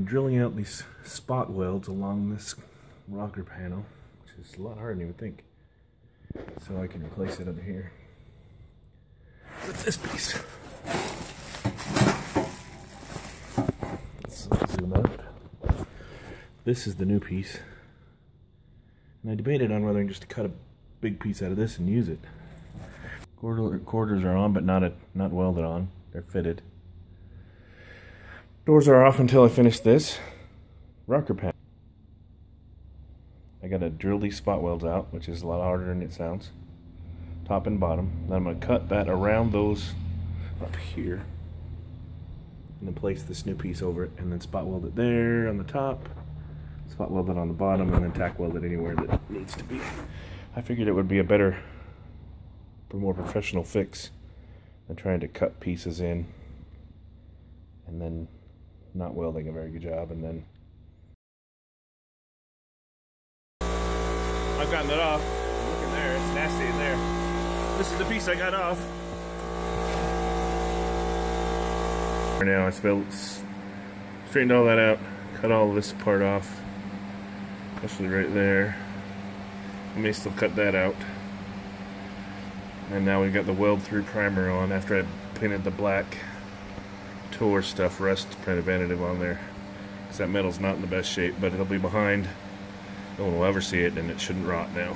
drilling out these spot welds along this rocker panel, which is a lot harder than you would think. So I can replace it up here with this piece. Let's zoom out. This is the new piece. And I debated on whether just to cut a big piece out of this and use it. Quarters are on, but not welded on. They're fitted. Doors are off until I finish this rocker panel. I gotta drill these spot welds out, which is a lot harder than it sounds. Top and bottom. Then I'm gonna cut that around those up here. And then place this new piece over it, and then spot weld it there on the top, spot weld it on the bottom, and then tack weld it anywhere that it needs to be. I figured it would be a better, more professional fix than trying to cut pieces in and then not welding a very good job. And then I've gotten it off. Look in there, it's nasty in there. This is the piece I got off. Right now I straightened all that out, cut all this part off, especially right there. I may still cut that out. And now we've got the weld through primer on after I painted the black Tor stuff, rust preventative on there. Because that metal's not in the best shape, but it'll be behind. No one will ever see it, and it shouldn't rot now.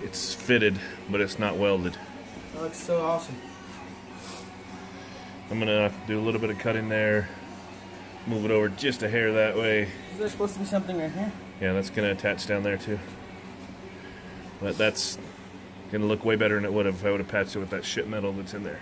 It's fitted, but it's not welded. That looks so awesome. I'm gonna have to do a little bit of cutting there, move it over just a hair that way. Is there supposed to be something right here? Yeah, that's gonna attach down there too. But that's gonna look way better than it would have if I would have patched it with that shit metal that's in there.